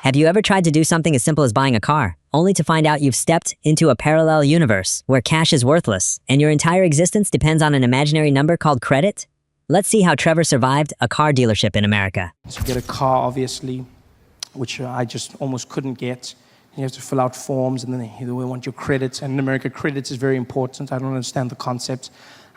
Have you ever tried to do something as simple as buying a car, only to find out you've stepped into a parallel universe where cash is worthless and your entire existence depends on an imaginary number called credit? Let's see how Trevor survived a car dealership in America. So you get a car, obviously, which I just almost couldn't get. You have to fill out forms, and then they want your credits. And in America, credits is very important. I don't understand the concept.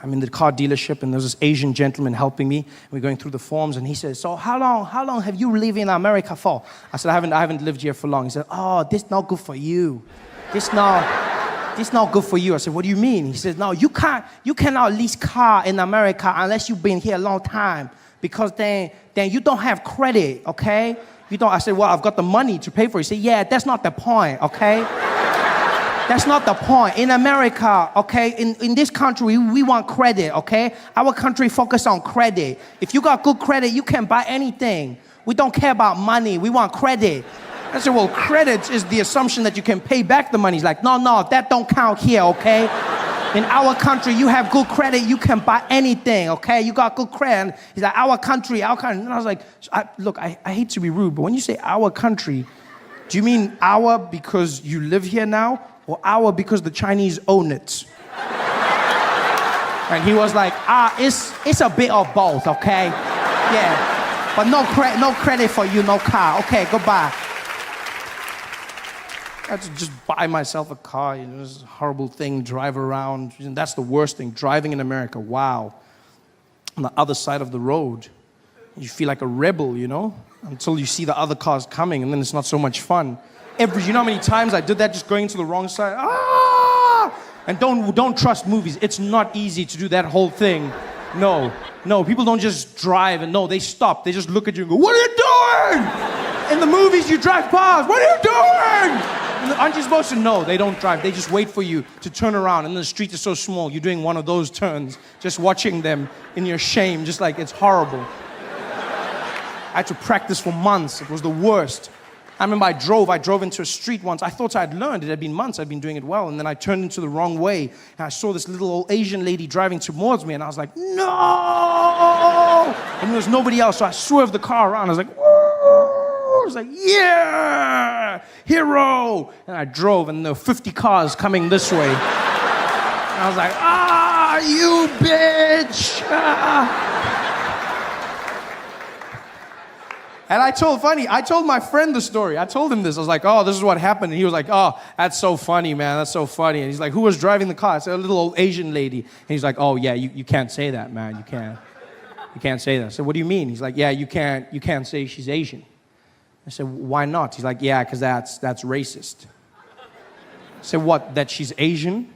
I'm in the car dealership, and there's this Asian gentleman helping me. We're going through the forms, and he says, "So how long have you lived in America for?" I said, I haven't lived here for long. He said, "Oh, this not good for you. This not good for you." I said, "What do you mean?" He says, "No, you cannot lease car in America unless you've been here a long time, because then you don't have credit, okay? You don't." I said, "Well, I've got the money to pay for it." He said, "Yeah, that's not the point, okay? That's not the point. In America, okay, in this country, we want credit, okay? Our country focus on credit. If you got good credit, you can buy anything. We don't care about money. We want credit." I said, "Well, credit is the assumption that you can pay back the money." He's like, no, that don't count here, okay? In our country, you have good credit, you can buy anything, okay? You got good credit. And he's like, our country. And I was like, look, I hate to be rude, but when you say our country, do you mean our because you live here now, or our because the Chinese own it? And he was like, it's a bit of both, okay? Yeah, but no credit for you, no car. Okay, goodbye. I had to just buy myself a car, this horrible thing, drive around. And that's the worst thing, driving in America, wow. On the other side of the road, you feel like a rebel, until you see the other cars coming, and then it's not so much fun. You know how many times I did that, just going to the wrong side? And don't trust movies. It's not easy to do that whole thing. No, people don't just drive and no, they stop. They just look at you and go, "What are you doing?" In the movies, you drive past. "What are you doing?" Aren't you supposed to know? They don't drive. They just wait for you to turn around, and the street is so small. You're doing one of those turns, just watching them in your shame, just like it's horrible. I had to practice for months. It was the worst. I remember I drove into a street once. I thought I'd learned. It had been months. I'd been doing it well. And then I turned into the wrong way. And I saw this little old Asian lady driving towards me. And I was like, "No!" And there was nobody else. So I swerved the car around. I was like, "Whoa!" I was like, "Yeah! Hero!" And I drove, and there were 50 cars coming this way. And I was like, "You bitch!" And I told my friend the story. I told him this. I was like, "Oh, this is what happened." And he was like, "Oh, that's so funny, man. That's so funny." And he's like, "Who was driving the car?" I said, "A little old Asian lady." And he's like, "Oh, yeah, you can't say that, man. You can't say that." I said, "What do you mean?" He's like, "Yeah, you can't say she's Asian." I said, "Why not?" He's like, "Yeah, because that's racist." I said, "What, that she's Asian?"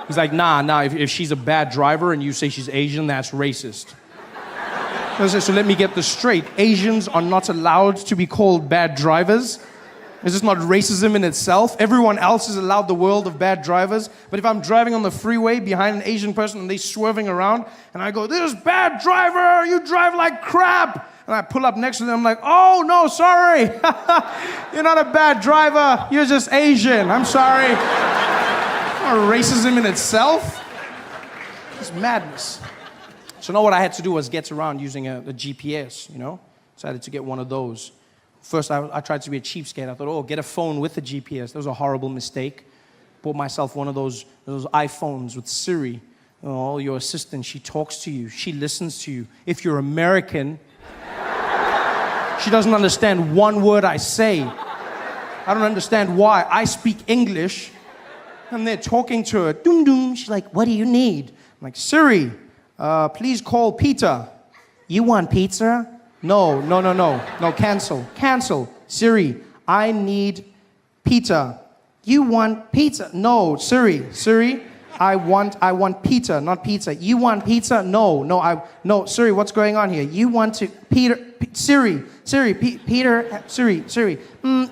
He's like, nah, if she's a bad driver and you say she's Asian, that's racist. I said, "So let me get this straight. Asians are not allowed to be called bad drivers? Is this not racism in itself? Everyone else is allowed the world of bad drivers. But if I'm driving on the freeway behind an Asian person and they're swerving around, and I go, 'This bad driver, you drive like crap.' And I pull up next to them, I'm like, 'Oh, no, sorry. You're not a bad driver. You're just Asian. I'm sorry.'" Not racism in itself. It's madness. So now what I had to do was get around using a GPS, Decided to get one of those. First, I tried to be a cheapskate. I thought, get a phone with a GPS. That was a horrible mistake. Bought myself one of those iPhones with Siri. Your assistant, she talks to you. She listens to you. If you're American, she doesn't understand one word I say. I don't understand why. I speak English, and they're talking to her. Doom, doom. She's like, "What do you need?" I'm like, "Siri, please call Peter." "You want pizza?" No, cancel. "Siri, I need pizza." "You want pizza?" "No, Siri, I want pizza, not pizza." "You want pizza?" No, Siri, what's going on here?" "You want to, Siri,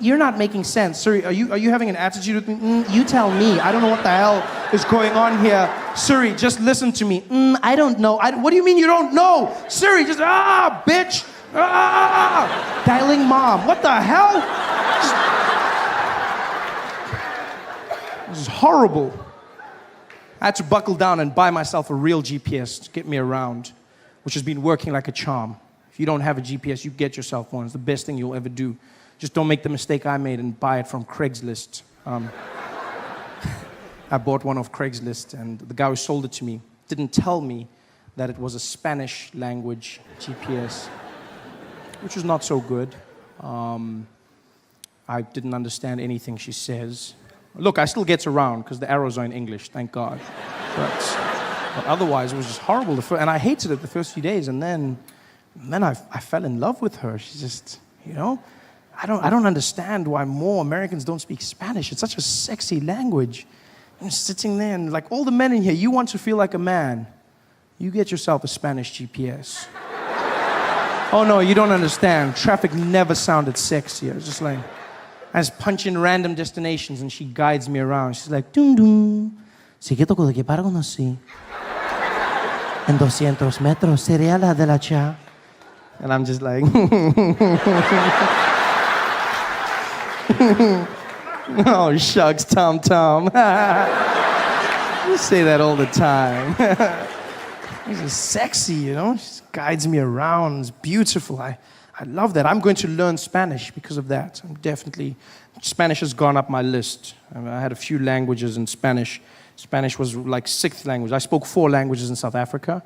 you're not making sense. Siri, are you having an attitude with me?" "You tell me. I don't know what the hell is going on here. Siri, just listen to me." "I don't know." "What do you mean you don't know?" "Siri, just, bitch. Dialing mom. What the hell?" This is horrible. I had to buckle down and buy myself a real GPS to get me around, which has been working like a charm. If you don't have a GPS, you get yourself one. It's the best thing you'll ever do. Just don't make the mistake I made and buy it from Craigslist. I bought one off Craigslist, and the guy who sold it to me didn't tell me that it was a Spanish language GPS, which was not so good. I didn't understand anything she says. Look, I still get around because the arrows are in English, thank God. But otherwise, it was just horrible. And I hated it the first few days, and then I fell in love with her. She's just, you know, I don't understand why more Americans don't speak Spanish. It's such a sexy language. I'm sitting there, and like all the men in here, you want to feel like a man. You get yourself a Spanish GPS. Oh no, you don't understand. Traffic never sounded sexier. It's just like, I just punch in random destinations and she guides me around. She's like, dum dum. Sigue tocó de que para conocí. En 200 metros sería la de la cha. And I'm just like, oh shucks, Tom Tom. You say that all the time. This is sexy, you know? She just guides me around. It's beautiful. I love that. I'm going to learn Spanish because of that. Spanish has gone up my list. I had a few languages in Spanish. Spanish was like 6th language. I spoke 4 languages in South Africa.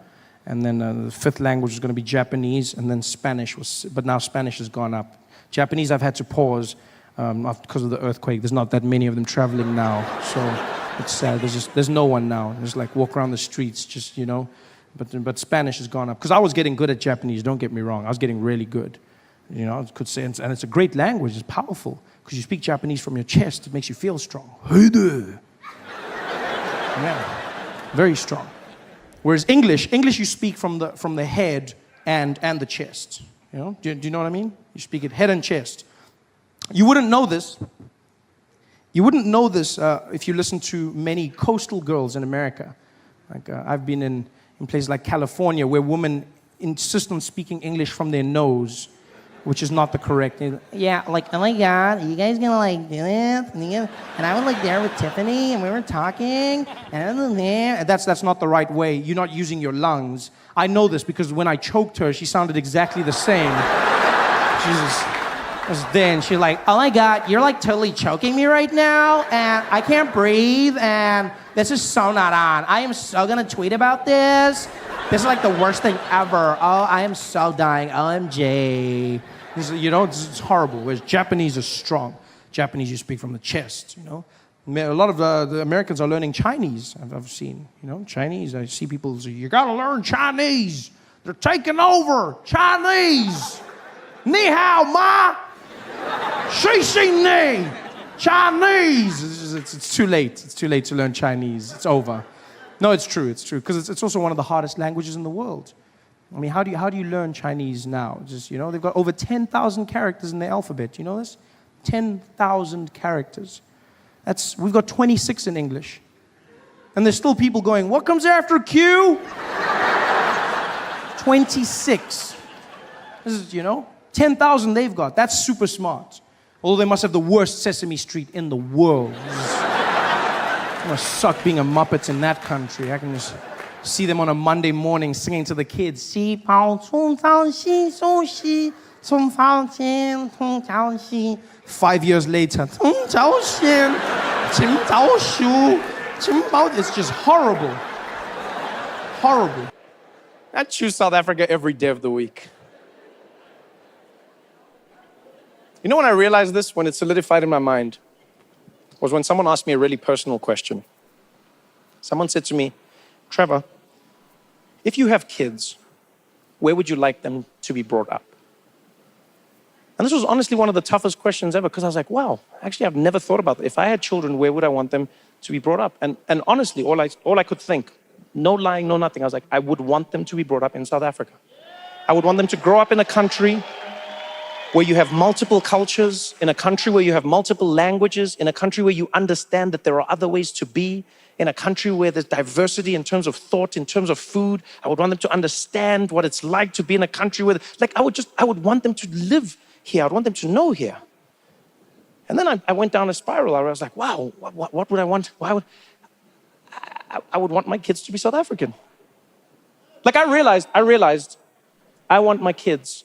And then the 5th language was going to be Japanese. And then Spanish was, but now Spanish has gone up. Japanese I've had to pause because of the earthquake. There's not that many of them traveling now. So it's sad. There's no one now. There's like walk around the streets, just, you know. But Spanish has gone up. Because I was getting good at Japanese, don't get me wrong. I was getting really good. You know, I could say, and it's a great language, it's powerful. Because you speak Japanese from your chest, it makes you feel strong. Hey there. Yeah, very strong. Whereas English you speak from the head and the chest. You know, do you know what I mean? You speak it head and chest. You wouldn't know this. You wouldn't know this if you listen to many coastal girls in America. Like I've been in places like California where women insist on speaking English from their nose, which is not the correct. Yeah, like, oh my God, are you guys gonna like do this? And I was like there with Tiffany, and we were talking, and that's not the right way. You're not using your lungs. I know this because when I choked her, she sounded exactly the same. Jesus. Was there, and she's like, oh my God, you're like totally choking me right now, and I can't breathe, and this is so not on. I am so gonna tweet about this. This is like the worst thing ever. Oh, I am so dying. OMG. You know, it's horrible. Whereas Japanese is strong. Japanese, you speak from the chest, you know. A lot of the Americans are learning Chinese, I've seen. You know, Chinese, I see people say, you gotta learn Chinese. They're taking over. Chinese. Ni hao ma. Shi shi ni. Chinese. It's too late. It's too late to learn Chinese. It's over. No, it's true. It's true. Because it's also one of the hardest languages in the world. I mean, how do you learn Chinese now? Just, you know, they've got over 10,000 characters in the alphabet. You know this? 10,000 characters. We've got 26 in English. And there's still people going, what comes after Q? 26. This is, you know, 10,000 they've got. That's super smart. Although they must have the worst Sesame Street in the world. It must suck being a Muppet in that country. I can just see them on a Monday morning singing to the kids. 5 years later, it's just horrible. Horrible. I choose South Africa every day of the week. You know when I realized this, when it solidified in my mind, was when someone asked me a really personal question. Someone said to me, Trevor, if you have kids, where would you like them to be brought up? And this was honestly one of the toughest questions ever, because I was like, wow, actually I've never thought about that. If I had children, where would I want them to be brought up? And honestly, all I could think, no lying, no nothing, I was like, I would want them to be brought up in South Africa. I would want them to grow up in a country where you have multiple cultures, in a country where you have multiple languages, in a country where you understand that there are other ways to be, in a country where there's diversity in terms of thought, in terms of food. I would want them to understand what it's like to be in a country where, like, I would want them to live here. I would want them to know here. And then I went down a spiral. I was like, wow, what would I want? I would want my kids to be South African. Like I realized I want my kids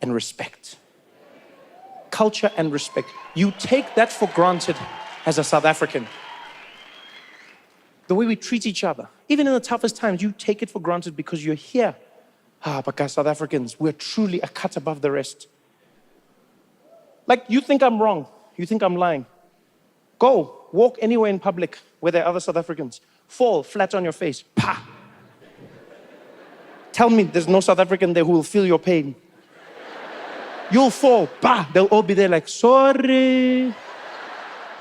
and respect. Culture and respect. You take that for granted as a South African. The way we treat each other, even in the toughest times, you take it for granted because you're here. But guys, South Africans, we're truly a cut above the rest. Like, you think I'm wrong. You think I'm lying. Go, walk anywhere in public where there are other South Africans. Fall flat on your face. Pa! Tell me there's no South African there who will feel your pain. You'll fall. Bah! They'll all be there like, sorry.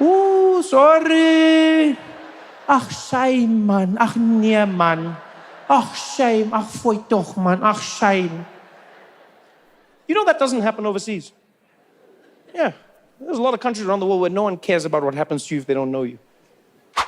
Ooh, sorry. Ach, shame, man. Ach, nee, man. Ach, shame. Ach, fooi toch, man. Ach, shame. You know that doesn't happen overseas. Yeah. There's a lot of countries around the world where no one cares about what happens to you if they don't know you.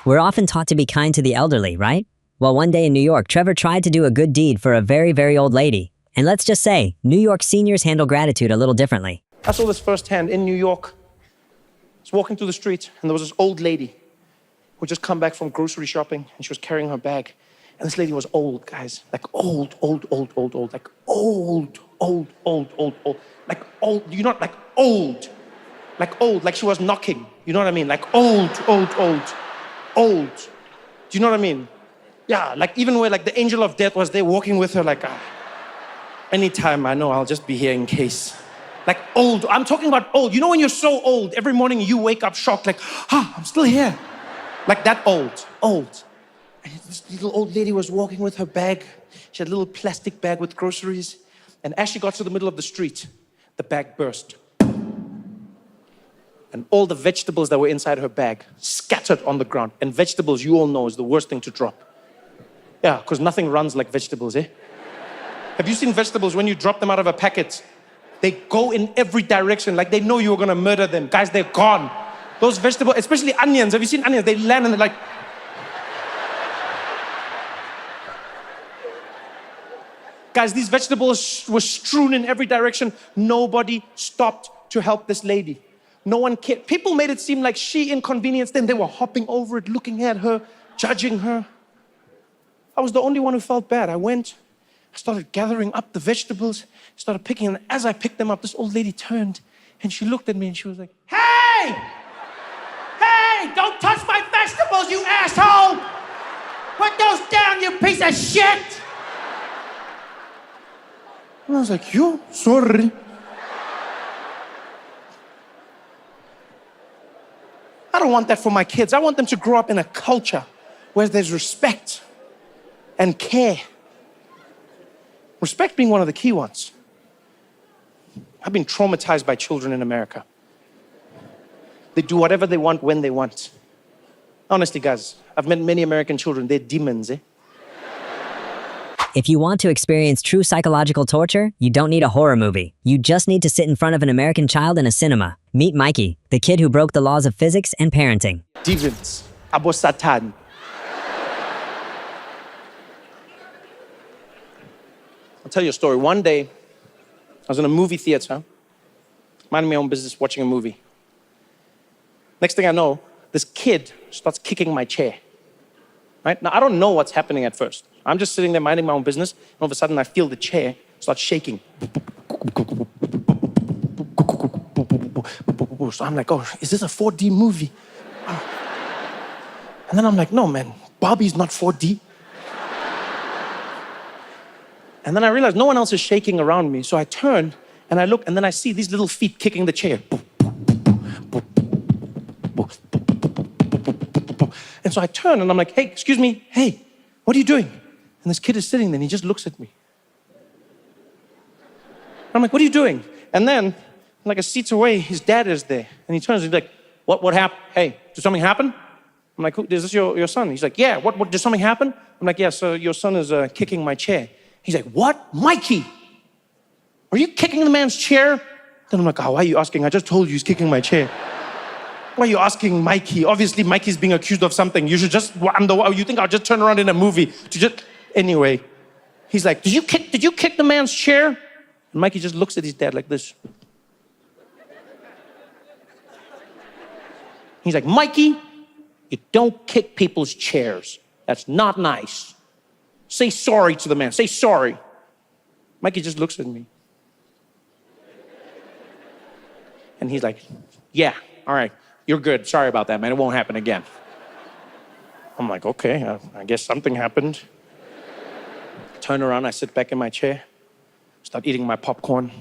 We're often taught to be kind to the elderly, right? Well, one day in New York, Trevor tried to do a good deed for a very, very old lady. And let's just say, New York seniors handle gratitude a little differently. I saw this firsthand in New York. I was walking through the street, and there was this old lady who had just come back from grocery shopping, and she was carrying her bag. And this lady was old, guys. Like old. Like old. Like old. You're not like old. Like old, like she was knocking. You know what I mean? Like old. Do you know what I mean? Yeah, like even where like the angel of death was there walking with her, like, anytime I know I'll just be here in case. Like old, I'm talking about old. You know when you're so old, every morning you wake up shocked, like, I'm still here. Like that old. And this little old lady was walking with her bag. She had a little plastic bag with groceries. And as she got to the middle of the street, the bag burst. And all the vegetables that were inside her bag scattered on the ground. And vegetables, you all know, is the worst thing to drop. Yeah, because nothing runs like vegetables, eh? Have you seen vegetables when you drop them out of a packet? They go in every direction, like they know you were gonna murder them. Guys, they're gone. Those vegetables, especially onions. Have you seen onions? They land and they're like... Guys, these vegetables were strewn in every direction. Nobody stopped to help this lady. No one cared. People made it seem like she inconvenienced them. They were hopping over it, looking at her, judging her. I was the only one who felt bad. I started gathering up the vegetables, started picking them. As I picked them up, this old lady turned and she looked at me and she was like, Hey! Hey, don't touch my vegetables, you asshole! Put those down, you piece of shit! And I was like, yo, sorry. I don't want that for my kids. I want them to grow up in a culture where there's respect and care. Respect being one of the key ones. I've been traumatized by children in America. They do whatever they want when they want. Honestly, guys, I've met many American children. They're demons, eh? If you want to experience true psychological torture, you don't need a horror movie. You just need to sit in front of an American child in a cinema. Meet Mikey, the kid who broke the laws of physics and parenting. Demons. Abo Satan. I'll tell you a story. One day, I was in a movie theater, minding my own business, watching a movie. Next thing I know, this kid starts kicking my chair. Right? Now, I don't know what's happening at first. I'm just sitting there minding my own business, and all of a sudden I feel the chair start shaking. So I'm like, oh, is this a 4D movie? And then I'm like, no, man, Barbie's not 4D. And then I realized no one else is shaking around me. So I turn and I look and then I see these little feet kicking the chair. And so I turn and I'm like, hey, excuse me, hey, what are you doing? And this kid is sitting there and he just looks at me. I'm like, what are you doing? And then, like a seat away, his dad is there. And he turns and he's like, what happened? Hey, did something happen? I'm like, is this your son? He's like, yeah, what, did something happen? I'm like, yeah, so your son is kicking my chair. He's like, what? Mikey, are you kicking the man's chair? Then I'm like, oh, why are you asking? I just told you he's kicking my chair. Why are you asking Mikey? Obviously, Mikey's being accused of something. You should just, you think I'll just turn around in a movie to just, anyway. He's like, did you kick the man's chair? And Mikey just looks at his dad like this. He's like, Mikey, you don't kick people's chairs. That's not nice. Say sorry to the man. Say sorry. Mikey just looks at me. And he's like, yeah, all right, you're good. Sorry about that, man. It won't happen again. I'm like, okay, I guess something happened. Turn around, I sit back in my chair, start eating my popcorn.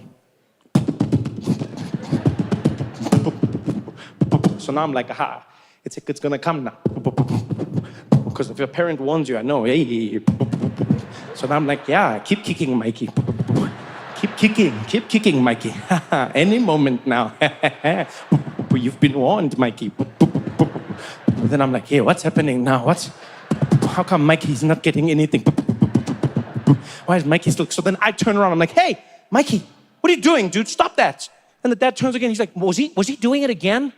So now I'm like, aha, it's gonna come now. Because if your parent warns you, I know, hey. So now I'm like, yeah, keep kicking, Mikey. Keep kicking, Mikey. Any moment now. You've been warned, Mikey. Then I'm like, hey, what's happening now? How come Mikey's not getting anything? Why is Mikey still? So then I turn around, I'm like, hey, Mikey, what are you doing, dude? Stop that. And the dad turns again, he's like, was he doing it again?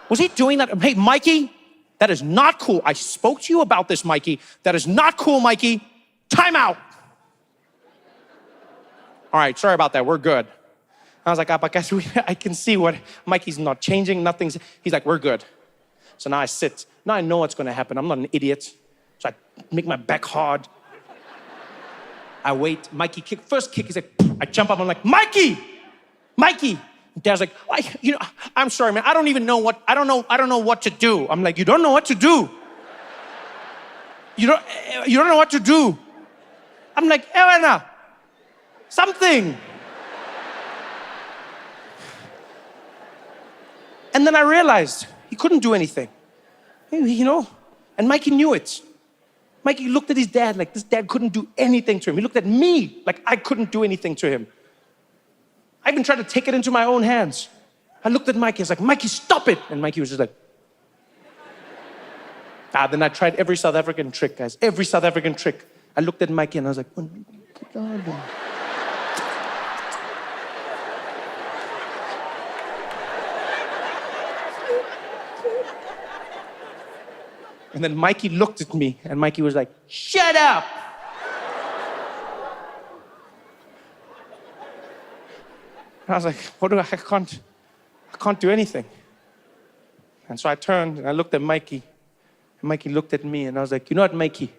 Was he doing that? Hey, Mikey, that is not cool. I spoke to you about this, Mikey. That is not cool, Mikey. Time out. All right, sorry about that. We're good. I was like, I can see what Mikey's not changing. Nothing's. He's like, we're good. So now I sit. Now I know what's going to happen. I'm not an idiot. So I make my back hard. I wait. Mikey kick. First kick. He's like, I jump up. I'm like, Mikey. Dad's like, I'm sorry, man. I don't know what to do. I'm like, you don't know what to do. You don't know what to do. I'm like, Elena, something. And then I realized he couldn't do anything. And Mikey knew it. Mikey looked at his dad like this dad couldn't do anything to him. He looked at me like I couldn't do anything to him. I even tried to take it into my own hands. I looked at Mikey, I was like, Mikey, stop it. And Mikey was just like, then I tried every South African trick, guys. Every South African trick. I looked at Mikey and I was like, oh, God. And then Mikey looked at me and Mikey was like, shut up. And I was like, I can't do anything. And so I turned and I looked at Mikey. And Mikey looked at me and I was like, you know what, Mikey?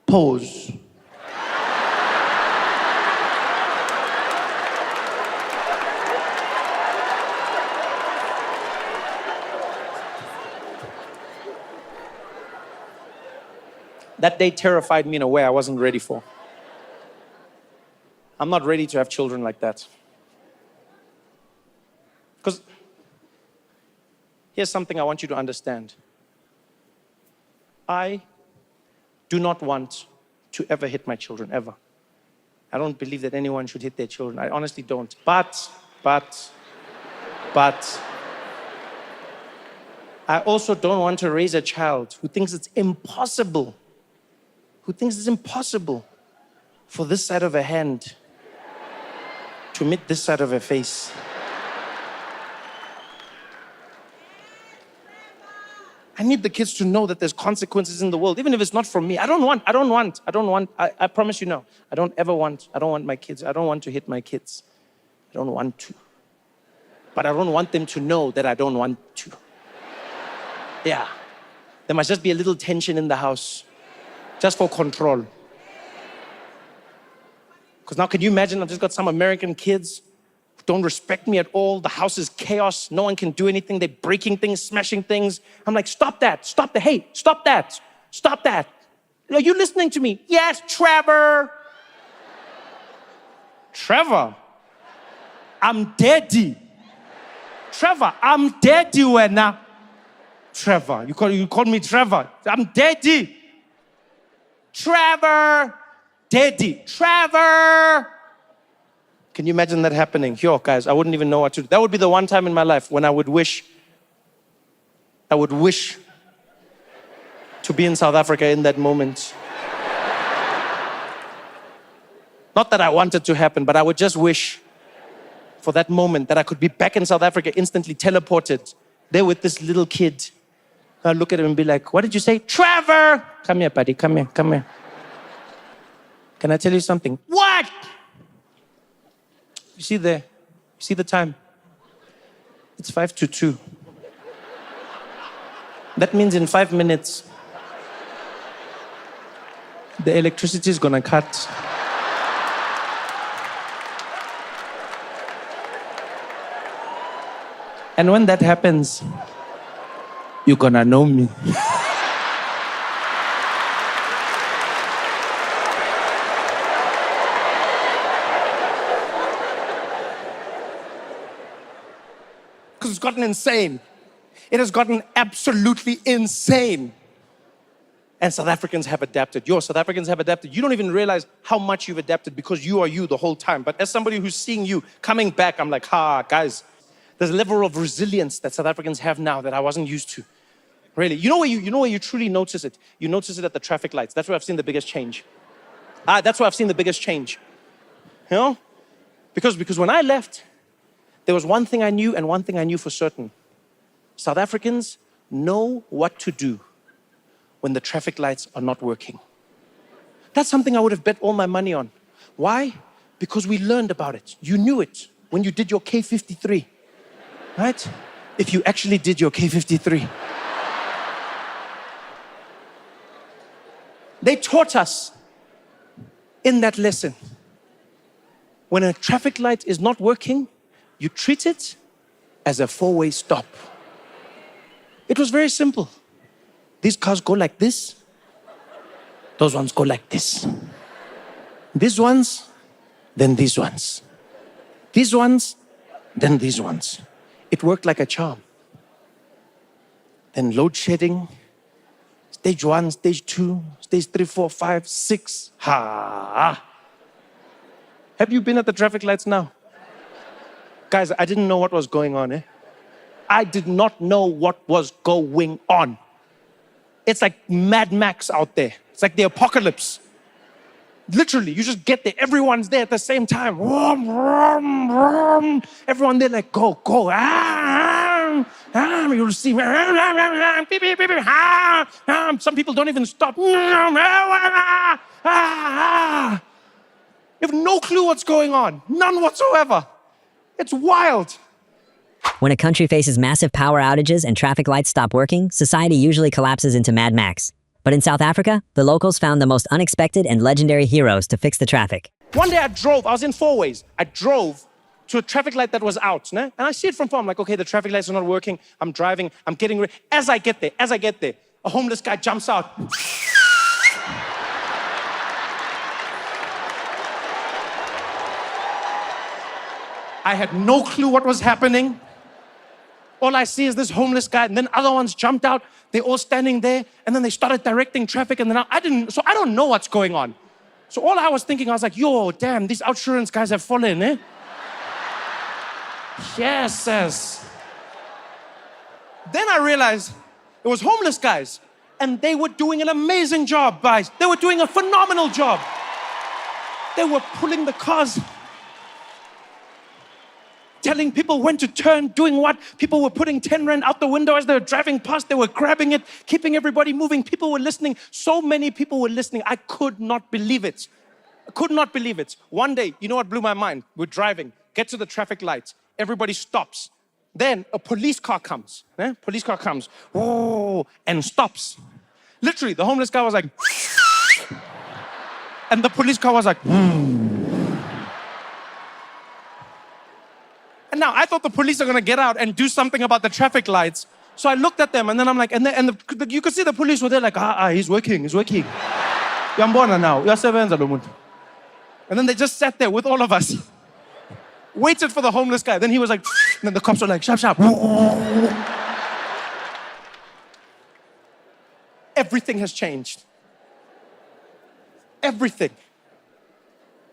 Pose. That day terrified me in a way I wasn't ready for. I'm not ready to have children like that. Because here's something I want you to understand. I do not want to ever hit my children, ever. I don't believe that anyone should hit their children. I honestly don't. But, I also don't want to raise a child who thinks it's impossible for this side of a hand to meet this side of a face. I need the kids to know that there's consequences in the world, even if it's not from me. I promise you now, I don't want my kids, I don't want to hit my kids. I don't want to. But I don't want them to know that I don't want to. Yeah. There must just be a little tension in the house, just for control. Because now, can you imagine, I've just got some American kids who don't respect me at all. The house is chaos. No one can do anything. They're breaking things, smashing things. I'm like, stop that. Hey, stop that. Are you listening to me? Yes, Trevor. Trevor, I'm Daddy. Trevor, I'm Daddy when now. Trevor, you call me Trevor. I'm Daddy. Trevor, Daddy, Trevor. Can you imagine that happening? Yo, guys, I wouldn't even know what to do. That would be the one time in my life when I would wish to be in South Africa in that moment. Not that I want it to happen, but I would just wish for that moment that I could be back in South Africa, instantly teleported, there with this little kid. I'd look at him and be like, what did you say? Trevor! Come here, buddy, come here. Can I tell you something? What? You see the time? It's 1:55. That means in 5 minutes, the electricity is gonna cut. And when that happens, you're gonna know me. Because it's gotten insane. It has gotten absolutely insane. And South Africans have adapted. South Africans have adapted. You don't even realize how much you've adapted because you are you the whole time. But as somebody who's seeing you coming back, I'm like, guys, there's a level of resilience that South Africans have now that I wasn't used to. Really. You know where you truly notice it? You notice it at the traffic lights. That's where I've seen the biggest change. That's where I've seen the biggest change. You know? Because when I left, there was one thing I knew and one thing I knew for certain. South Africans know what to do when the traffic lights are not working. That's something I would have bet all my money on. Why? Because we learned about it. You knew it when you did your K53, right? If you actually did your K53. They taught us in that lesson. When a traffic light is not working, you treat it as a four-way stop. It was very simple. These cars go like this. Those ones go like this. These ones, then these ones. These ones, then these ones. It worked like a charm. Then load shedding, stage 1, stage 2, stage 3, 4, 5, 6. Have you been at the traffic lights now? Guys, I didn't know what was going on. I did not know what was going on. It's like Mad Max out there. It's like the apocalypse. Literally, you just get there. Everyone's there at the same time. Everyone there like, go. You'll see. Some people don't even stop. You have no clue what's going on. None whatsoever. It's wild. When a country faces massive power outages and traffic lights stop working, society usually collapses into Mad Max. But in South Africa, the locals found the most unexpected and legendary heroes to fix the traffic. One day I was in four ways. I drove to a traffic light that was out, and I see it from far. I'm like, okay, the traffic lights are not working. I'm driving, I'm getting ready. As I get there, a homeless guy jumps out. I had no clue what was happening. All I see is this homeless guy, and then other ones jumped out. They're all standing there, and then they started directing traffic, and then I don't know what's going on. So all I was thinking, I was like, yo, damn, these outsurance guys have fallen, eh? Yes. Then I realized it was homeless guys, and they were doing an amazing job, guys. They were doing a phenomenal job. They were pulling the cars, telling people when to turn, doing what. People were putting 10 rand out the window as they were driving past. They were grabbing it, keeping everybody moving. People were listening. So many people were listening. I could not believe it. One day, you know what blew my mind? We're driving, get to the traffic lights. Everybody stops. Then a police car comes. And stops. Literally, the homeless guy was like, and the police car was like, And now I thought the police are gonna get out and do something about the traffic lights. So I looked at them, and then I'm like, you could see the police were there like, he's working. Yambona now, uyasebenza lo muntu. And then they just sat there with all of us, waited for the homeless guy. Then he was like, and then the cops were like, sharp. Everything has changed. Everything.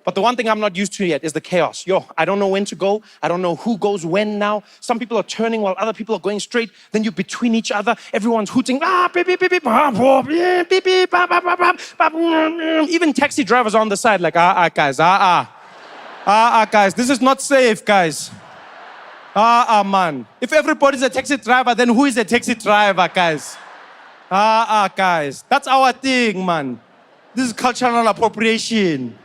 But the one thing I'm not used to yet is the chaos. I don't know when to go. I don't know who goes when now. Some people are turning while other people are going straight. Then you're between each other. Everyone's hooting. Even taxi drivers are on the side like, guys, guys, this is not safe, guys. Man. If everybody's a taxi driver, then who is a taxi driver, guys? Guys, that's our thing, man. This is cultural appropriation.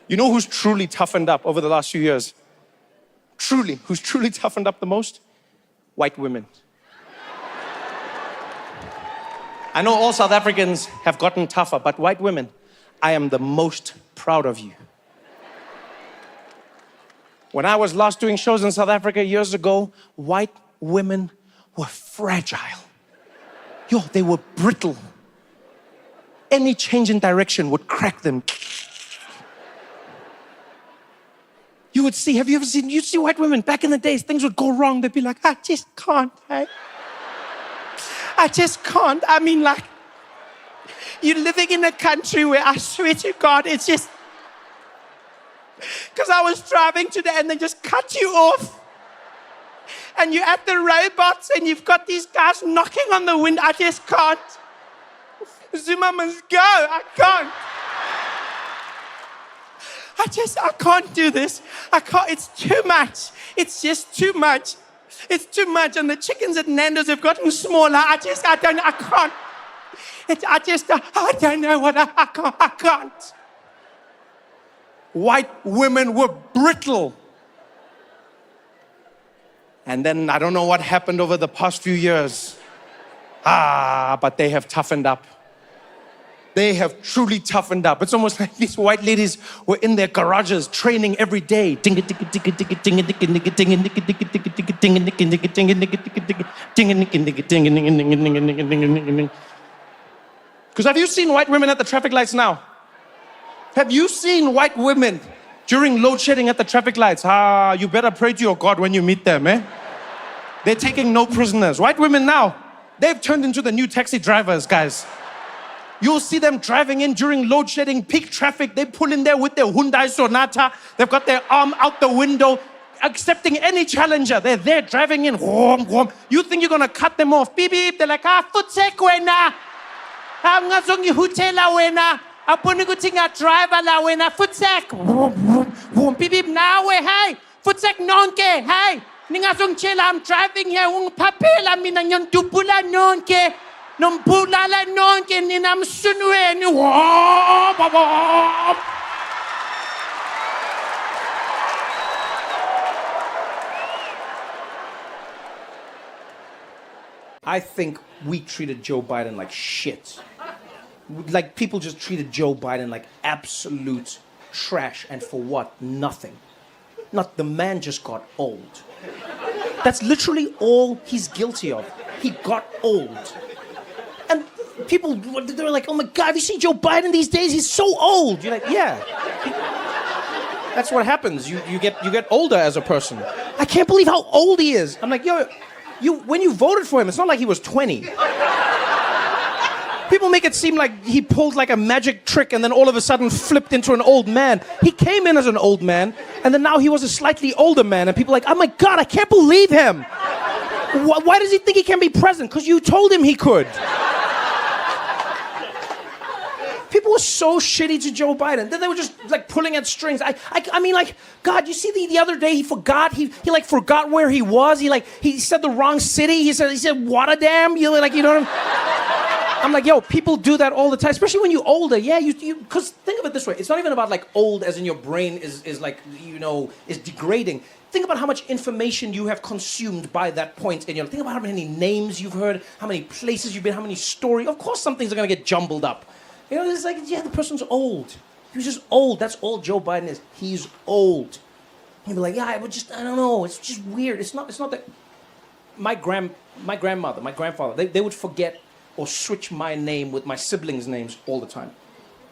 You know who's truly toughened up over the last few years? Who's truly toughened up the most? White women. I know all South Africans have gotten tougher, but white women, I am the most proud of you. When I was last doing shows in South Africa years ago, white women were fragile. Yo, they were brittle. Any change in direction would crack them. You would see, have you ever seen, you'd see white women back in the days, things would go wrong. They'd be like, I just can't, hey? I just can't. I mean, like, you're living in a country where I swear to God, it's just, because I was driving today and they just cut you off. And you're at the robots and you've got these guys knocking on the window. I just can't. Zuma must go. I can't. I can't do this. I can't. It's too much. It's just too much. It's too much. And the chickens at Nando's have gotten smaller. I can't. I don't know what I can't. White women were brittle. And then I don't know what happened over the past few years. But they have toughened up. They have truly toughened up. It's almost like these white ladies were in their garages training every day. Because have you seen white women at the traffic lights now? Have you seen white women during load shedding at the traffic lights? You better pray to your God when you meet them, eh? They're taking no prisoners. White women now, they've turned into the new taxi drivers, guys. You'll see them driving in during load shedding, peak traffic. They pull in there with their Hyundai Sonata. They've got their arm out the window, accepting any challenger. They're there driving in. You think you're gonna cut them off? Beep, beep. They're like, futsek wena. Ngazongi hutela wena. Apuni kutinga driver la wena. Futsek. Beep, beep. Nawe, hey. Futsek nonke, hey. Ningazong chela, I'm driving here. Papela mina nyon dupula nonke. Nombulala nonke ninam sunweni. I think we treated Joe Biden like shit. Like people just treated Joe Biden like absolute trash, and for what? Nothing. Not the man just got old. That's literally all he's guilty of. He got old. And people, they're like, oh my God, have you seen Joe Biden these days? He's so old. You're like, yeah. That's what happens. You get older as a person. I can't believe how old he is. I'm like, yo, when you voted for him, it's not like he was 20. People make it seem like he pulled like a magic trick and then all of a sudden flipped into an old man. He came in as an old man, and then now he was a slightly older man, and people are like, oh my God, I can't believe him. Why does he think he can be president? Because you told him he could. People were so shitty to Joe Biden. They were just like pulling at strings. I mean, like, God, you see the other day he forgot. He like forgot where he was. He said the wrong city. He said Rotterdam. You know what I mean? I'm like, yo, people do that all the time, especially when you're older. Yeah, because think of it this way. It's not even about like old as in your brain is like, is degrading. Think about how much information you have consumed by that point in your life. Think about how many names you've heard, how many places you've been, how many stories. Of course some things are going to get jumbled up. It's like, yeah, the person's old. He's just old. That's all Joe Biden is. He's old. You'd be like, yeah, I don't know. It's just weird. It's not that. My grandmother, my grandfather, they would forget or switch my name with my siblings' names all the time.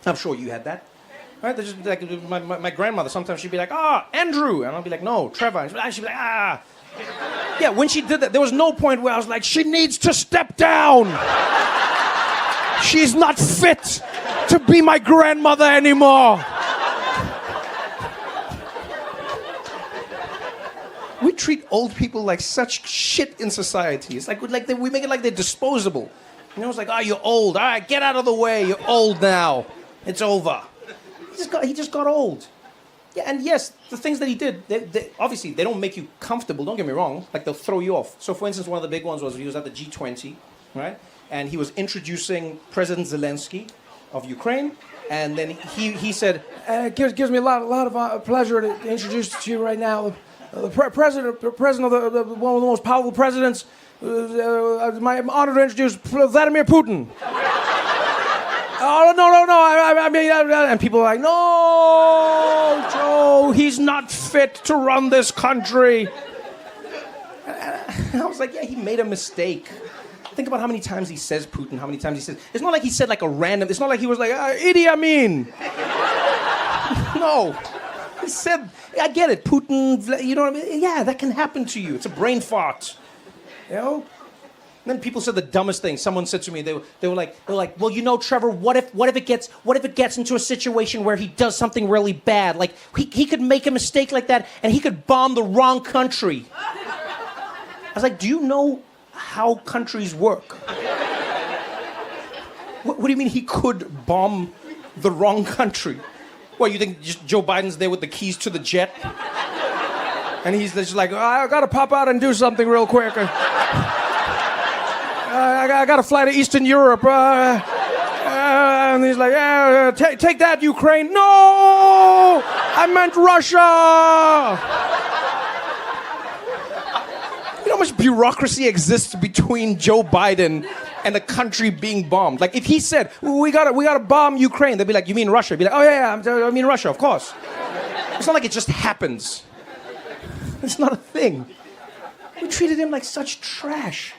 I'm sure you had that. Right? They're just like, my grandmother, sometimes she'd be like, Andrew. And I'll be like, no, Trevor. And she'd be like, Yeah, when she did that, there was no point where I was like, she needs to step down. She's not fit to be my grandmother anymore. We treat old people like such shit in society. It's like we make it like they're disposable. It's like, you're old. All right, get out of the way. You're old now. It's over. He just got old. Yeah, and yes, the things that he did, they obviously, they don't make you comfortable. Don't get me wrong. Like, they'll throw you off. So, for instance, one of the big ones was he was at the G20, right? And he was introducing President Zelensky of Ukraine. And then he said, it gives me a lot of pleasure to introduce to you right now the president of one of the most powerful presidents. I'm honored to introduce Vladimir Putin. Oh, no. I mean, and people are like, no, Joe, he's not fit to run this country. And I was like, yeah, he made a mistake. Think about how many times he says Putin, how many times he says... It's not like he said like a random... It's not like he was like, Idi Amin. No. He said, I get it, Putin, you know what I mean? Yeah, that can happen to you. It's a brain fart. You know? And then people said the dumbest thing. Someone said to me, they were like, well, you know, Trevor, what if it gets into a situation where he does something really bad? Like he could make a mistake like that and he could bomb the wrong country. I was like, do you know how countries work? What do you mean he could bomb the wrong country? What, you think just Joe Biden's there with the keys to the jet? And he's just like, I gotta pop out and do something real quick. I gotta fly to Eastern Europe. And he's like, take that, Ukraine. No! I meant Russia! You know how much bureaucracy exists between Joe Biden and the country being bombed? Like, if he said, we gotta bomb Ukraine, they'd be like, you mean Russia? He'd be like, oh yeah, I mean Russia, of course. It's not like it just happens. It's not a thing. We treated him like such trash.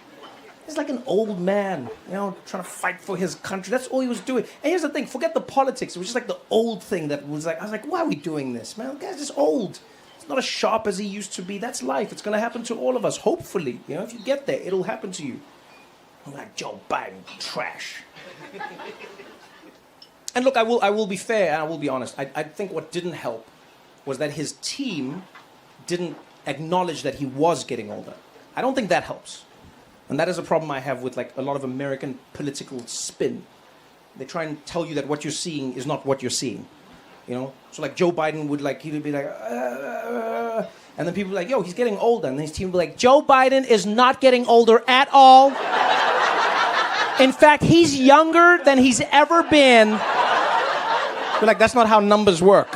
He's like an old man, you know, trying to fight for his country. That's all he was doing. And here's the thing, forget the politics. It was just like the old thing that was like, I was like, why are we doing this, man? The guy's just old. He's not as sharp as he used to be. That's life. It's going to happen to all of us, hopefully. You know, if you get there, it'll happen to you. I'm like, Joe Biden, trash. And look, I will be fair and I will be honest. I think what didn't help was that his team didn't acknowledge that he was getting older. I don't think that helps. And that is a problem I have with like a lot of American political spin. They try and tell you that what you're seeing is not what you're seeing. You know? So like Joe Biden would like, he would be like, and then people would be like, yo, he's getting older. And then his team would be like, Joe Biden is not getting older at all. In fact, he's younger than he's ever been. We're like, that's not how numbers work.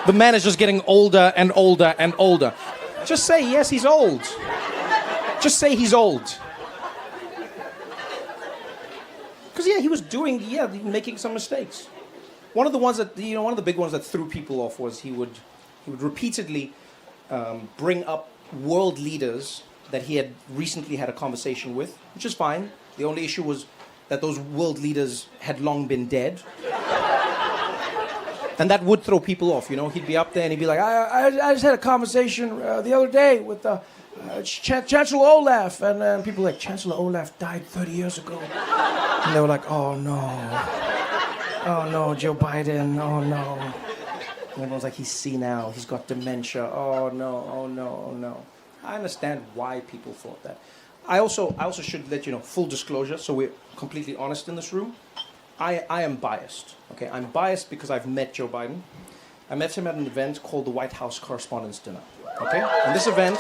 The man is just getting older and older and older. Just say, yes, he's old. Just say he's old. Because, yeah, he was making some mistakes. One of the ones that, one of the big ones that threw people off was he would repeatedly bring up world leaders that he had recently had a conversation with, which is fine. The only issue was that those world leaders had long been dead. And that would throw people off, you know? He'd be up there and he'd be like, I just had a conversation the other day with Chancellor Olaf. And people were like, Chancellor Olaf died 30 years ago. And they were like, oh no. Oh no, Joe Biden, oh no. And everyone's like, he's senile, he's got dementia, oh no, oh no, oh no. I understand why people thought that. I also should let you know, full disclosure, so we're completely honest in this room. I am biased, okay? I'm biased because I've met Joe Biden. I met him at an event called the White House Correspondents' Dinner, okay? And this event,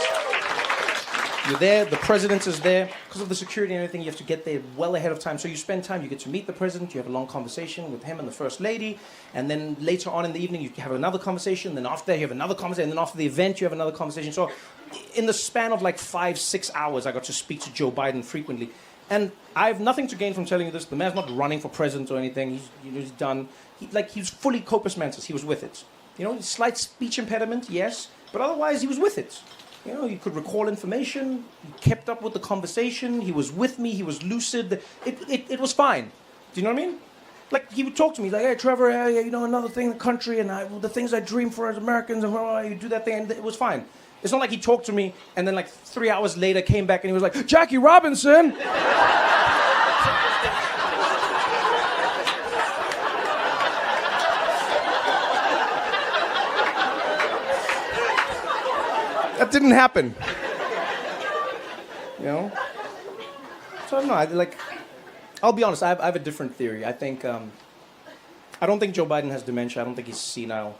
you're there, the president is there. Because of the security and everything, you have to get there well ahead of time. So you spend time, you get to meet the president, you have a long conversation with him and the first lady, and then later on in the evening, you have another conversation, then after that, you have another conversation, and then after the event, you have another conversation. So in the span of like 5-6 hours, I got to speak to Joe Biden frequently. And I have nothing to gain from telling you this. The man's not running for president or anything. He's done. He's fully corpus mentis. He was with it. You know, slight speech impediment, yes, but otherwise he was with it. You know, he could recall information. He kept up with the conversation. He was with me. He was lucid. It was fine. Do you know what I mean? Like, he would talk to me like, hey, Trevor, another thing in the country and the things I dream for as Americans, and you do that thing, and it was fine. It's not like he talked to me and then like 3 hours later came back and he was like, Jackie Robinson! That didn't happen. You know? So I don't know, I'll be honest, I have a different theory. I think, I don't think Joe Biden has dementia. I don't think he's senile.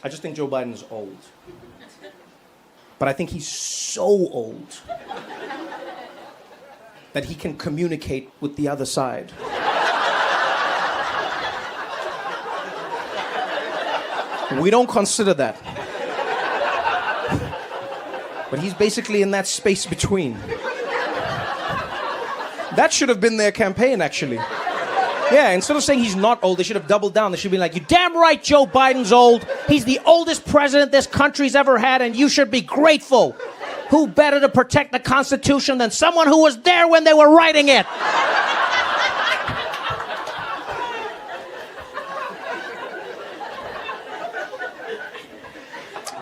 I just think Joe Biden is old. But I think he's so old that he can communicate with the other side. We don't consider that. But he's basically in that space between. That should have been their campaign, actually. Yeah, instead of saying he's not old, they should have doubled down. They should be like, "You damn right Joe Biden's old. He's the oldest president this country's ever had, and you should be grateful. Who better to protect the Constitution than someone who was there when they were writing it?"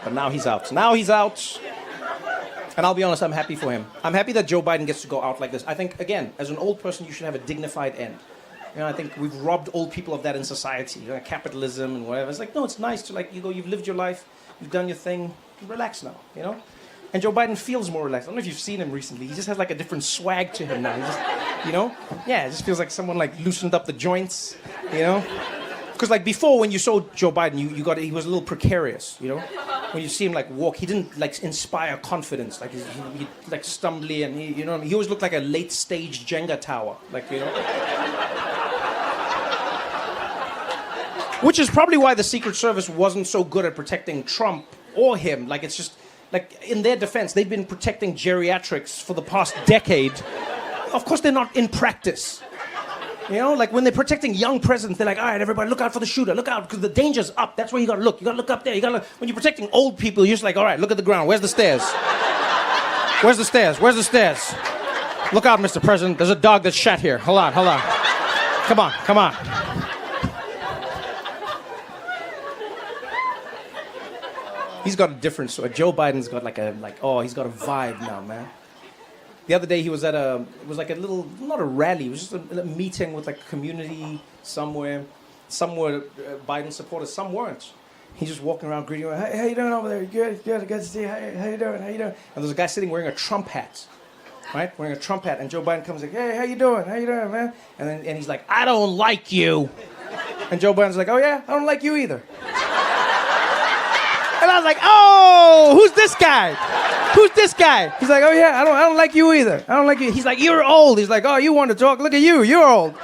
But now he's out. Now he's out. And I'll be honest, I'm happy for him. I'm happy that Joe Biden gets to go out like this. I think, again, as an old person, you should have a dignified end. You know, I think we've robbed old people of that in society. You know, capitalism and whatever. It's like, no, it's nice to, like, you've lived your life, you've done your thing, relax now, you know? And Joe Biden feels more relaxed. I don't know if you've seen him recently. He just has, like, a different swag to him now. He just, you know? Yeah, it just feels like someone, like, loosened up the joints, you know? Because, like, before, when you saw Joe Biden, he was a little precarious, you know? When you see him, like, walk, he didn't, like, inspire confidence. Like, he like, stumbly, and you know, he always looked like a late-stage Jenga tower. Like, you know? Which is probably why the Secret Service wasn't so good at protecting Trump or him. Like, it's just, like, in their defense, they've been protecting geriatrics for the past decade. Of course, they're not in practice. You know, like when they're protecting young presidents, they're like, all right, everybody, look out for the shooter. Look out, because the danger's up. That's where you gotta look. You gotta look up there. You gotta look. When you're protecting old people, you're just like, all right, look at the ground. Where's the stairs? Where's the stairs? Where's the stairs? Look out, Mr. President. There's a dog that's shot here. Hold on, hold on. Come on, come on. He's got a different sort. Joe Biden's got he's got a vibe now, man. The other day he was at it was like a little, not a rally, it was just a meeting with like a community somewhere. Some were Biden supporters, some weren't. He's just walking around greeting everyone. Hey, how you doing over there? Good to see you. How you doing? How you doing? And there's a guy sitting wearing a Trump hat, right? Wearing a Trump hat. And Joe Biden comes like, hey, how you doing? How you doing, man? And he's like, I don't like you. And Joe Biden's like, oh yeah, I don't like you either. And I was like, oh, who's this guy? Who's this guy? He's like, oh yeah, I don't like you either. I don't like you. He's like, you're old. He's like, oh, you want to talk? Look at you, you're old.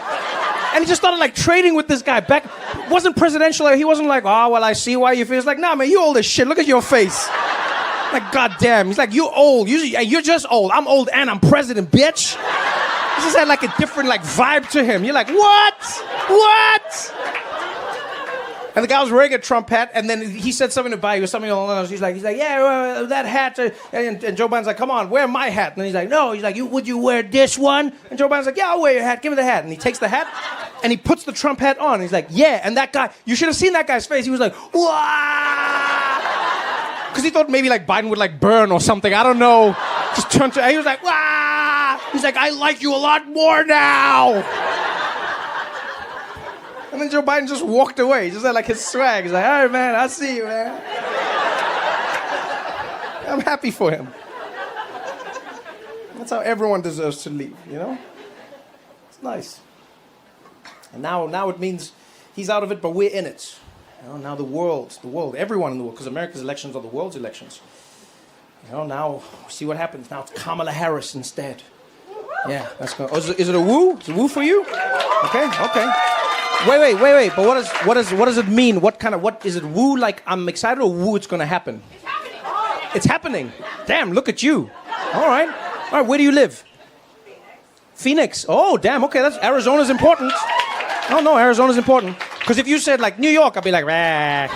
And he just started like trading with this guy. Back, wasn't presidential. He wasn't like, oh, well, I see why you feel. He's like, nah, man, you old as shit. Look at your face. Like, goddamn. He's like, you old. You're just old. I'm old and I'm president, bitch. He just had like a different like vibe to him. You're like, what? What? And the guy was wearing a Trump hat, and then he said something to Biden, something along those lines. He's like, yeah, that hat. And Joe Biden's like, come on, wear my hat. And he's like, no. He's like, would you wear this one? And Joe Biden's like, yeah, I'll wear your hat. Give me the hat. And he takes the hat, and he puts the Trump hat on. And he's like, yeah. And that guy, you should have seen that guy's face. He was like, wah. Because he thought maybe like Biden would like burn or something. I don't know. Just turned to, he was like, wah. He's like, I like you a lot more now. And then Joe Biden just walked away. He just had like his swag. He's like, all right, man, I see you, man. I'm happy for him. That's how everyone deserves to leave, you know? It's nice. And now it means he's out of it, but we're in it. You know, now the world, everyone in the world, because America's elections are the world's elections. You know, now see what happens. Now it's Kamala Harris instead. Yeah, that's good. Oh, is it a woo? Is it a woo for you? Okay. Wait. But what does it mean? What is it? Woo like I'm excited, or woo it's gonna happen? It's happening. Damn, look at you. All right. Where do you live? Phoenix. Oh, damn. Okay, Arizona's important. Oh no, Arizona's important. Because if you said like New York, I'd be like, rah.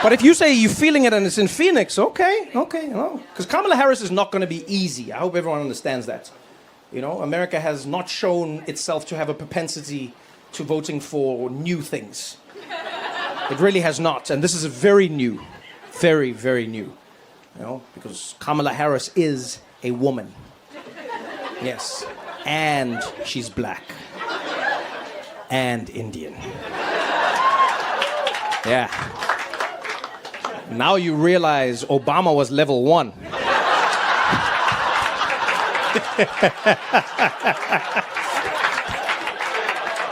But if you say you're feeling it and it's in Phoenix, okay. Because Kamala Harris is not going to be easy. I hope everyone understands that. You know, America has not shown itself to have a propensity to voting for new things. It really has not. And this is very new. Very, very new. You know, because Kamala Harris is a woman. Yes. And she's black. And Indian. Yeah. Now you realize Obama was level 1.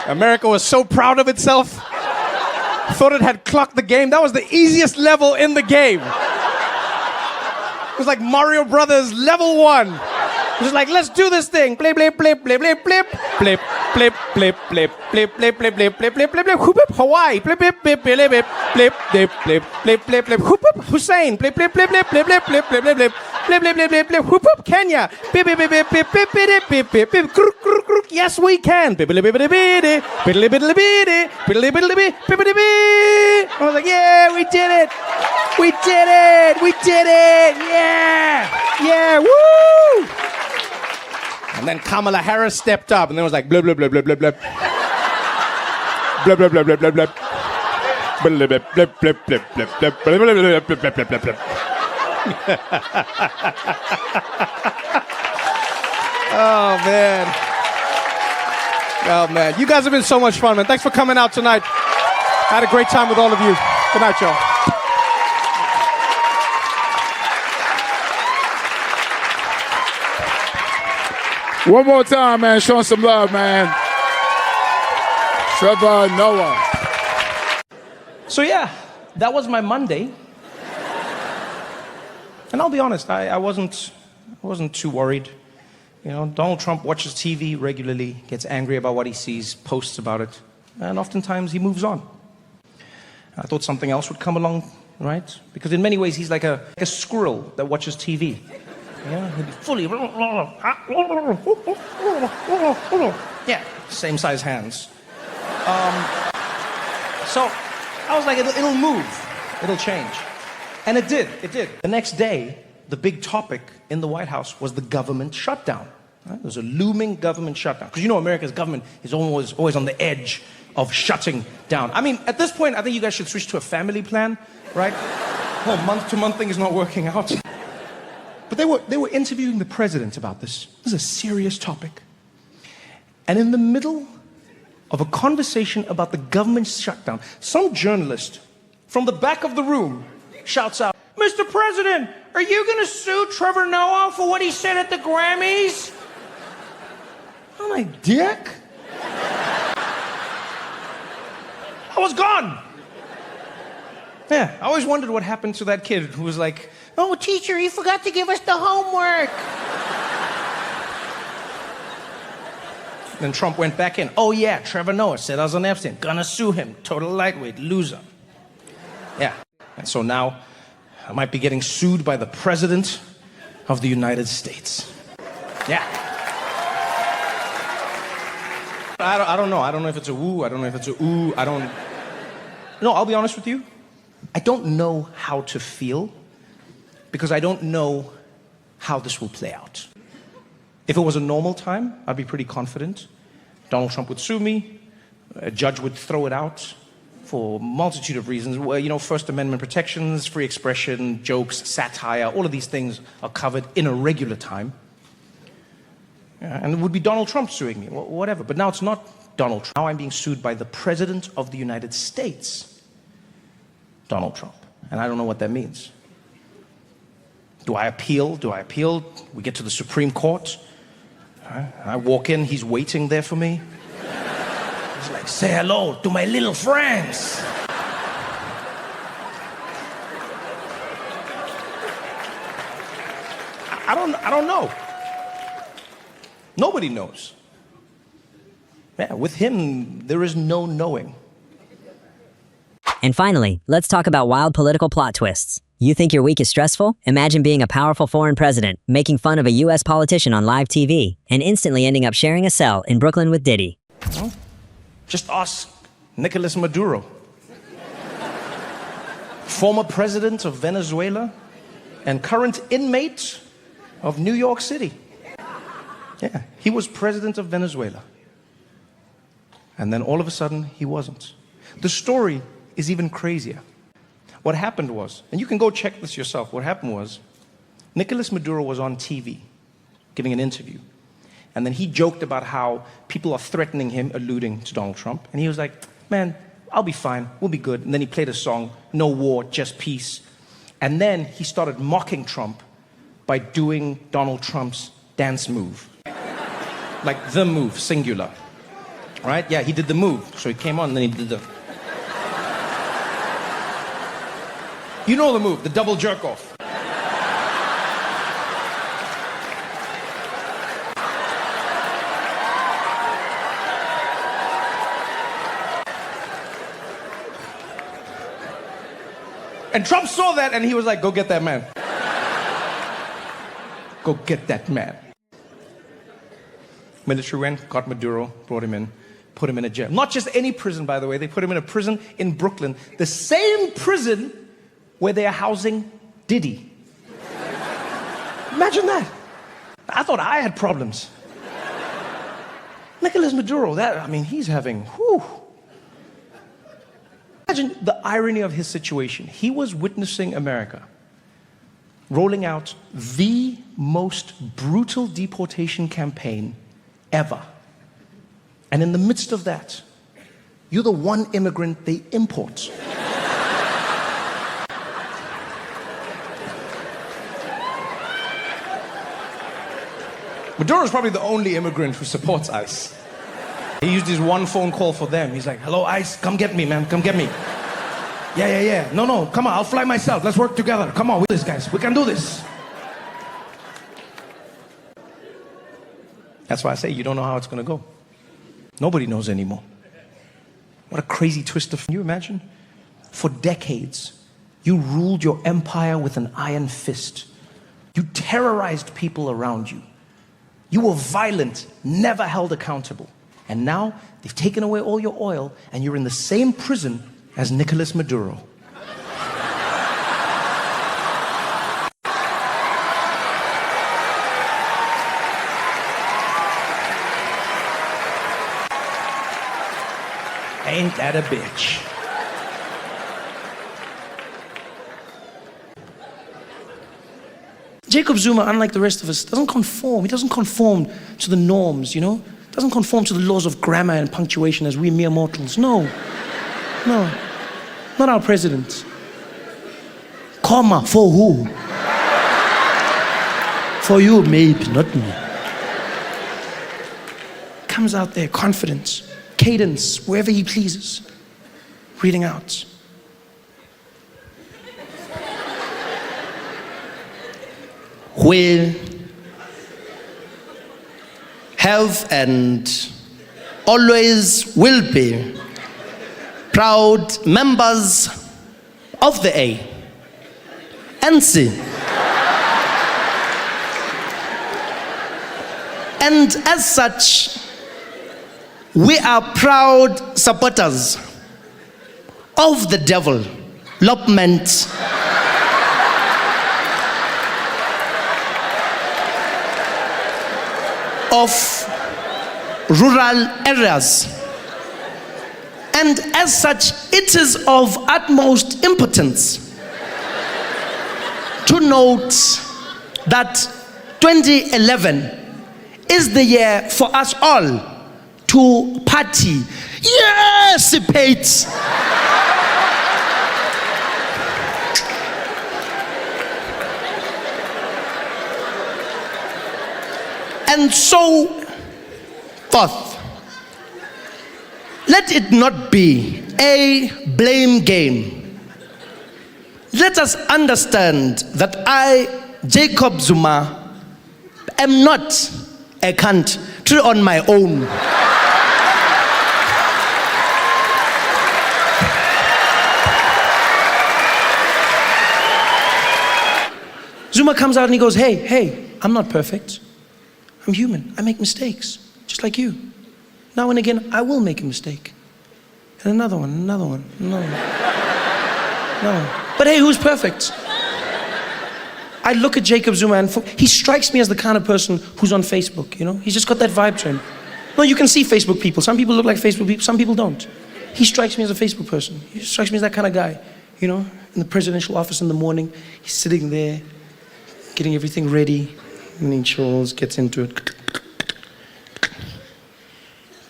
America was so proud of itself. Thought it had clocked the game. That was the easiest level in the game. It was like Mario Brothers level 1. It was like, let's do this thing. Blip, blip, blip, blip, blip, blip, blip. blip, blip, blip, blip, blip, blip, blip, blip, blip, blip, blip, blip, Hawaii, blip, blip, blip, blip, blip, blip, blip, blip, blip, blip, blip, whoop, Hussein, blip, blip, blip, blip, blip, blip, blip, blip, blip, blip, blip, blip, blip, blip, blip, whoop, Kenya, blip, blip, blip, blip, blip, blip, blip, blip, blip, crook, crook, crook, yes we can, blip, blip, blip, blip, blip, blip, blip, blip, blip, blip, blip, blip, I was like, yeah, we did it, we did it, we did it, yeah, yeah, woo! And then Kamala Harris stepped up, and then it was like blip, blip, blip, blip, blip, blip. Blip, blip, blip, blip, blip, blip. Blip, blip, blip, blip, blip, blip, blip, blip, blip, blip, blip, blip, blip, blip. Oh, man. Oh, man. You guys have been so much fun, man. Thanks for coming out tonight. I had a great time with all of you. Good night, y'all. One more time, man. Show some love, man. Trevor Noah. So yeah, that was my Monday. And I'll be honest, I wasn't too worried. You know, Donald Trump watches TV regularly, gets angry about what he sees, posts about it, and oftentimes he moves on. I thought something else would come along, right? Because in many ways he's like a squirrel that watches TV. Yeah, he'd be fully... Yeah, same size hands. So I was like, it'll move, it'll change. And it did. The next day, the big topic in the White House was the government shutdown. Right? There's a looming government shutdown. Because you know America's government is always on the edge of shutting down. I mean, at this point, I think you guys should switch to a family plan, right? Well, month-to-month thing is not working out. But they were interviewing the president about this. This is a serious topic. And in the middle of a conversation about the government shutdown, some journalist from the back of the room shouts out, "Mr. President, are you going to sue Trevor Noah for what he said at the Grammys?" I'm like, dick? I was gone. Yeah, I always wondered what happened to that kid who was like, "Oh, teacher, you forgot to give us the homework." Then Trump went back in. "Oh yeah, Trevor Noah said I was on Epstein. Gonna sue him. Total lightweight, loser." Yeah. And so now I might be getting sued by the President of the United States. Yeah. I don't know. I don't know if it's a woo. I don't know if it's a ooh. No, I'll be honest with you. I don't know how to feel because I don't know how this will play out. If it was a normal time, I'd be pretty confident. Donald Trump would sue me. A judge would throw it out for a multitude of reasons. Well, you know, First Amendment protections, free expression, jokes, satire, all of these things are covered in a regular time. Yeah, and it would be Donald Trump suing me, whatever. But now it's not Donald Trump. Now I'm being sued by the President of the United States, Donald Trump. And I don't know what that means. Do I appeal? We get to the Supreme Court. I walk in, he's waiting there for me. He's like, "Say hello to my little friends." I don't know. Nobody knows. Yeah, with him, there is no knowing. And finally, let's talk about wild political plot twists. You think your week is stressful? Imagine being a powerful foreign president, making fun of a US politician on live TV, and instantly ending up sharing a cell in Brooklyn with Diddy. Well, just ask Nicolas Maduro. Former president of Venezuela and current inmate of New York City. Yeah, he was president of Venezuela. And then all of a sudden, he wasn't. The story is even crazier. What happened was, and you can go check this yourself, what happened was, Nicolas Maduro was on TV giving an interview. And then he joked about how people are threatening him, alluding to Donald Trump. And he was like, "Man, I'll be fine, we'll be good." And then he played a song, "No war, just peace." And then he started mocking Trump by doing Donald Trump's dance move. Like the move, singular. Right? Yeah, he did the move. So he came on and then he did the... You know the move, the double jerk off. And Trump saw that and he was like, go get that man. Go get that man. Military went, got Maduro, brought him in, put him in a jail. Not just any prison, by the way. They put him in a prison in Brooklyn. The same prison where they are housing Diddy. Imagine that. I thought I had problems. Nicolas Maduro, he's having, whew. Imagine the irony of his situation. He was witnessing America rolling out the most brutal deportation campaign ever. And in the midst of that, you're the one immigrant they import. Maduro's probably the only immigrant who supports ICE. He used his one phone call for them. He's like, hello, ICE, come get me, man, come get me. Yeah. No, come on, I'll fly myself. Let's work together. Come on, with this, guys. We can do this. That's why I say you don't know how it's going to go. Nobody knows anymore. What a crazy twist of... Can you imagine? For decades, you ruled your empire with an iron fist. You terrorized people around you. You were violent, never held accountable. And now, they've taken away all your oil, and you're in the same prison as Nicolas Maduro. Ain't that a bitch? Jacob Zuma, unlike the rest of us, doesn't conform. He doesn't conform to the norms, you know? Doesn't conform to the laws of grammar and punctuation as we mere mortals. No. Not our president. Comma, for who? For you, maybe, not me. Comes out there, confidence, cadence, wherever he pleases, reading out. Will have and always will be proud members of the ANC. And as such, we are proud supporters of the development of rural areas. And as such, it is of utmost importance to note that 2011 is the year for us all to party. Yes, Pete. And so forth. Let it not be a blame game. Let us understand that I, Jacob Zuma, am not a country on my own. Zuma comes out and he goes, hey, I'm not perfect. I'm human. I make mistakes, just like you. Now and again, I will make a mistake. And another one. No. But hey, who's perfect? I look at Jacob Zuma and he strikes me as the kind of person who's on Facebook, you know? He's just got that vibe to him. No, you can see Facebook people. Some people look like Facebook people, some people don't. He strikes me as a Facebook person. He strikes me as that kind of guy, you know? In the presidential office in the morning, he's sitting there, getting everything ready. And he chills, gets into it.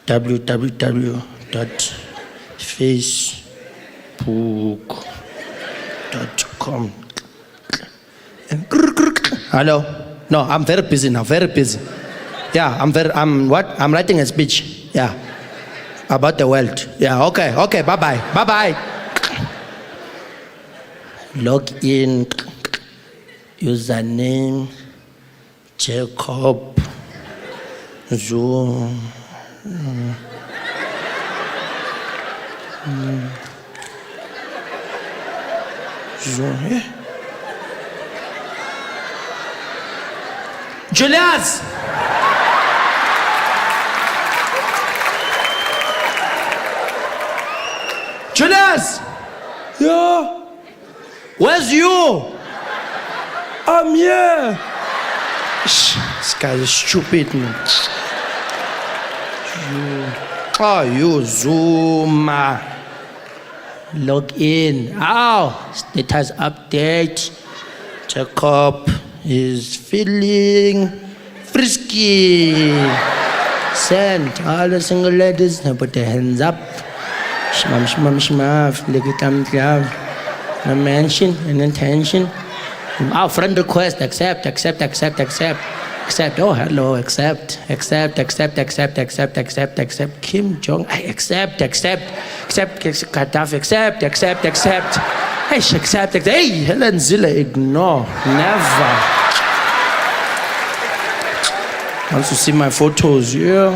www.facebook.com. And hello? No, I'm very busy now, very busy. Yeah, I'm writing a speech. Yeah. About the world. Yeah, okay, bye-bye. Log in, username, Jacob, Zoom. Yeah. Julius! Julius! Yeah, Where's you? I'm here. This guy is stupid, man. You Zuma. Log in. Status update. Jacob is feeling frisky. Send all the single ladies. Now put their hands up. Shmam, shmam, shmaf. Look at them, club. No mention, an intention. Friend request. Accept. Oh, hello. Accept. Kim Jong. I accept. Gaddafi. Accept. Hey, accept. Hey, Helen Zilla. Ignore. Never. Wants to see my photos. Yeah.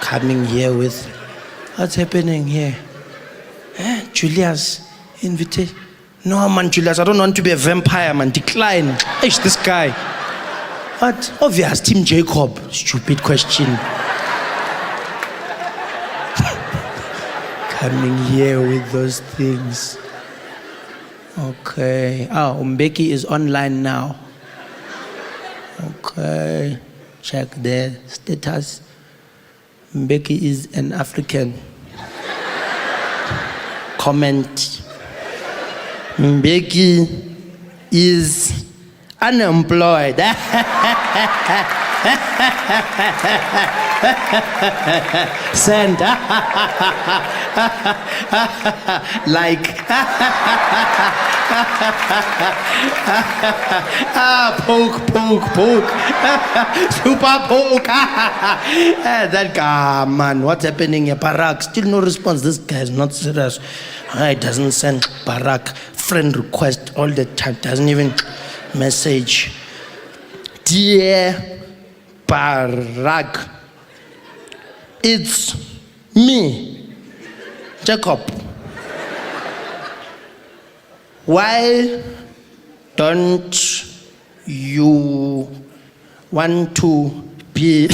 Coming here with. What's happening here? Julius, invitation. No, man, Julius, I don't want to be a vampire, man. Decline. Hey, this guy. What? Obvious, Team Jacob. Stupid question. Coming here with those things. Okay. Mbeki is online now. Okay. Check their status. Mbeki is an African. Comment. Mbeki is unemployed. Send. Like. Poke. Super poke. That guy, man, what's happening here? Barak, still no response. This guy is not serious. He doesn't send Barak friend request all the time. Doesn't even message. Dear Barak, it's me, Jacob. Why don't you want to be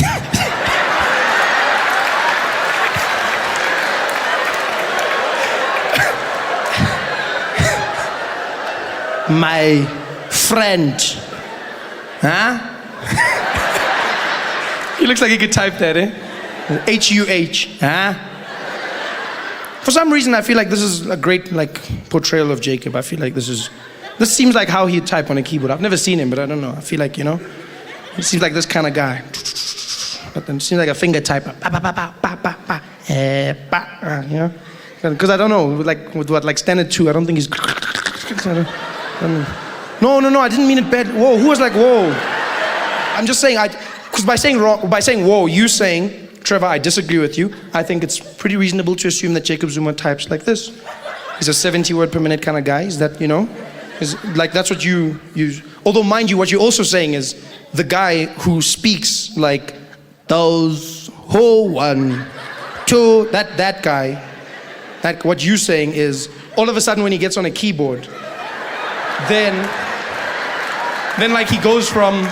my friend? Huh? He looks like he could type that, eh? H-U-H, huh? For some reason, I feel like this is a great portrayal of Jacob. I feel like this seems like how he'd type on a keyboard. I've never seen him, but I don't know. I feel like, he seems like this kind of guy. But then it seems like a finger typer. Because I don't know, with standard 2, I don't think he's. No, I didn't mean it bad. Whoa, who was like, whoa? I'm just saying, because by saying whoa, you saying, Trevor, I disagree with you. I think it's pretty reasonable to assume that Jacob Zuma types like this. He's a 70 word per minute kind of guy. Is that, is like, that's what you use. Although, mind you, what you're also saying is the guy who speaks like those who 1, 2, that guy, what you're saying is all of a sudden when he gets on a keyboard, then like he goes from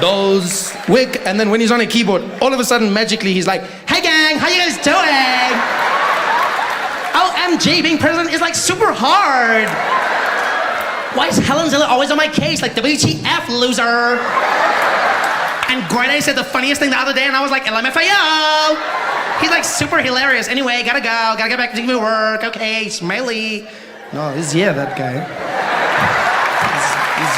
those wig, and then when he's on a keyboard, all of a sudden magically he's like, hey gang, how you guys doing? OMG, being president is like super hard. Why is Helen Ziller always on my case? Like WTF, loser. And Greta said the funniest thing the other day, and I was like, LMFAO. He's like super hilarious. Anyway, gotta get back to my work. Okay, smiley. No, he's that guy. He's